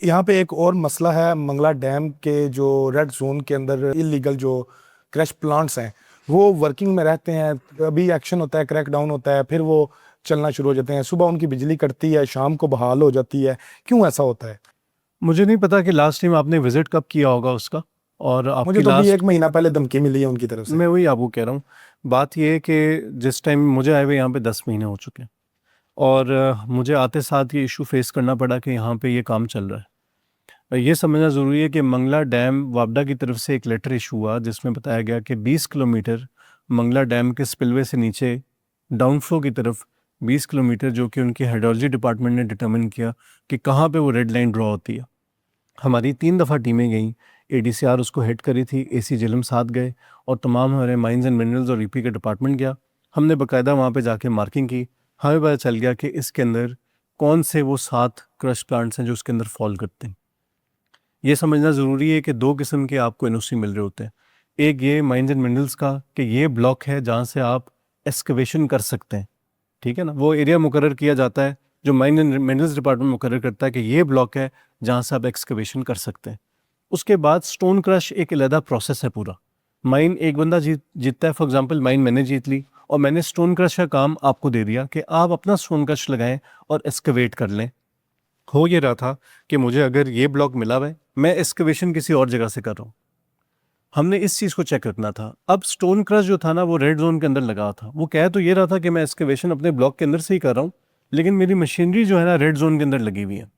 यहाँ पे एक और मसला है, मंगला डैम के जो रेड जोन के अंदर इलीगल जो क्रश प्लांट्स हैं वो वर्किंग में रहते हैं। अभी एक्शन होता है, क्रैक डाउन होता है, फिर वो चलना शुरू हो जाते हैं। सुबह उनकी बिजली कटती है, शाम को बहाल हो जाती है। क्यों ऐसा होता है? मुझे नहीं पता कि लास्ट टाइम आपने विजिट कब किया होगा उसका। और मुझे आपकी तो अभी एक लास्ट, महीना पहले धमकी मिली है उनकी तरफ से। मैं वही आपको कह रहा हूँ। बात ये है कि जिस टाइम मुझे आए हुए यहाँ पे 10 महीने हो चुके हैं, और मुझे आते साथ ये इशू फेस करना पड़ा कि यहाँ पे ये काम चल रहा है। ये समझना ज़रूरी है कि मंगला डैम वापडा की तरफ से एक लेटर इशू हुआ जिसमें बताया गया कि 20 किलोमीटर मंगला डैम के स्पिलवे से नीचे डाउनफ्लो की तरफ 20 किलोमीटर, जो कि उनके हाइड्रोलॉजी डिपार्टमेंट ने डिटर्मिन किया कि कहाँ पे वो रेड लाइन ड्रॉ होती है। हमारी 3 दफ़ा टीमें गई, एडीसीआर उसको हेड करी थी, एसी झेलम साथ गए, और तमाम हमारे माइंस एंड मिनरल्स और ईपी का डिपार्टमेंट गया। हमने बाकायदा वहाँ पे जाके मार्किंग की। हमें पता चल गया कि इसके अंदर कौन से वो 7 क्रश प्लांट्स हैं जो उसके अंदर फॉल करते हैं। ये समझना ज़रूरी है कि 2 किस्म के आपको एनओसी मिल रहे होते हैं। एक ये माइंस एंड मिनरल्स का कि ये ब्लॉक है जहाँ से आप एक्सकवेशन कर सकते हैं, ठीक है ना। वो एरिया मुकर्रर किया जाता है, जो माइन एंड मिनरल्स डिपार्टमेंट मुकर्रर करता है कि ये ब्लॉक है जहाँ से आप एक्सकवेशन कर सकते हैं। उसके बाद स्टोन क्रश एक अलग प्रोसेस है पूरा। माइन एक बंदा जीतता है, फॉर एग्जांपल माइन मैंने जीत ली और मैंने स्टोन क्रश का काम आपको दे दिया कि आप अपना स्टोन क्रश लगाएं और एक्सकवेट कर लें। हो ये रहा था कि मुझे अगर ये ब्लॉक मिला हुआ है, मैं एक्सकवेशन किसी और जगह से कर रहा हूँ। हमने इस चीज़ को चेक रखना था। अब स्टोन क्रश जो था ना, वो रेड जोन के अंदर लगा था। वो कह तो ये रहा था कि मैं एक्सकवेशन अपने ब्लॉक के अंदर से ही कर रहा हूँ, लेकिन मेरी मशीनरी जो है ना रेड जोन के अंदर लगी हुई है।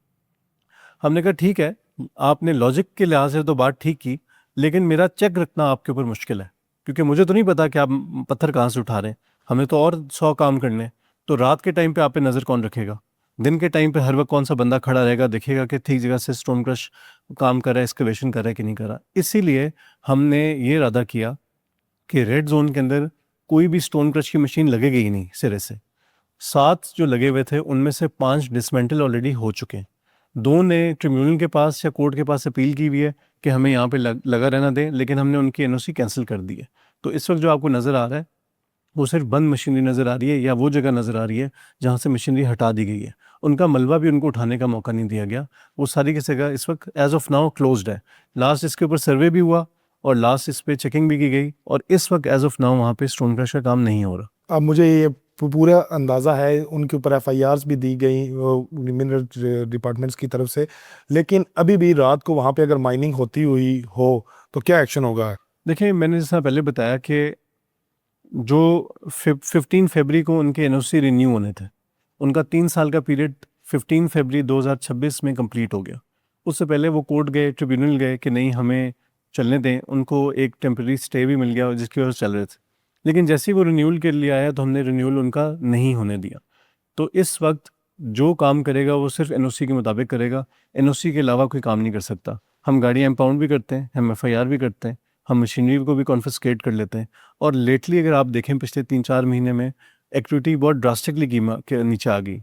हमने कहा ठीक है, आपने लॉजिक के लिहाज से तो बात ठीक की, लेकिन मेरा चेक रखना आपके ऊपर मुश्किल है, क्योंकि मुझे तो नहीं पता कि आप पत्थर कहाँ से उठा रहे हैं। हमें तो और 100 काम करने हैं। तो रात के टाइम पे आप पे नज़र कौन रखेगा? दिन के टाइम पे हर वक्त कौन सा बंदा खड़ा रहेगा, देखेगा कि ठीक जगह से स्टोन क्रश काम कर रहा है, एक्सकवेशन कर रहा है कि नहीं कर रहा। इसीलिए हमने ये इरादा किया कि रेड जोन के अंदर कोई भी स्टोन क्रश की मशीन लगेगी ही नहीं सिरे से। 7 जो लगे हुए थे उनमें से 5 डिसमेंटल ऑलरेडी हो चुके हैं। 2 ने ट्रिब्यूनल के पास या कोर्ट के पास अपील की हुई है कि हमें यहाँ पे लगा रहना दें, लेकिन हमने उनकी एनओसी कैंसिल कर दी है। तो इस वक्त जो आपको नज़र आ रहा है वो सिर्फ बंद मशीनरी नज़र आ रही है, या वो जगह नज़र आ रही है जहाँ से मशीनरी हटा दी गई है। उनका मलबा भी उनको उठाने का मौका नहीं दिया गया। वो सारी की जगह इस वक्त एज ऑफ नाउ क्लोज्ड है। लास्ट इसके ऊपर सर्वे भी हुआ और लास्ट इस पर चेकिंग भी की गई, और इस वक्त एज ऑफ नाउ वहाँ पे स्टोन क्रश का काम नहीं हो रहा। अब मुझे ये पूरा अंदाज़ा है, उनके ऊपर एफआईआर्स भी दी गई मिनरल डिपार्टमेंट्स की तरफ से। लेकिन अभी भी रात को वहाँ पे अगर माइनिंग होती हुई हो तो क्या एक्शन होगा? देखिए, मैंने जैसा पहले बताया कि जो 15 फरवरी को उनके एनओसी रिन्यू होने थे, उनका 3 साल का पीरियड 15 फरवरी 2026 में कंप्लीट हो गया। उससे पहले वो कोर्ट गए, ट्रिब्यूनल गए कि नहीं हमें चलने दें। उनको एक टेम्प्रेरी स्टे भी मिल गया जिसकी वजह से चल रहे थे। लेकिन जैसे ही वो रिन्यूअल के लिए आया तो हमने रिन्यूअल उनका नहीं होने दिया। तो इस वक्त जो काम करेगा वो सिर्फ एनओसी के मुताबिक करेगा। एनओसी के अलावा कोई काम नहीं कर सकता। हम गाड़ियाँ इम्पाउंड भी करते हैं, हम एफआईआर भी करते हैं, हम मशीनरी को भी कॉन्फिस्केट कर लेते हैं। और लेटली अगर आप देखें पिछले 3-4 महीने में एक्टिविटी बहुत ड्रास्टिकली कीमा के नीचे आ गई।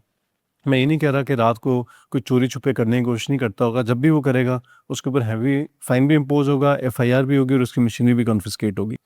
मैं ये नहीं कह रहा कि रात को कोई चोरी छुपे करने की कोशिश नहीं करता होगा। जब भी वो करेगा उसके ऊपर हैवी फाइन भी इम्पोज होगा, एफआईआर भी होगी और उसकी मशीनरी भी कॉन्फिस्केट होगी।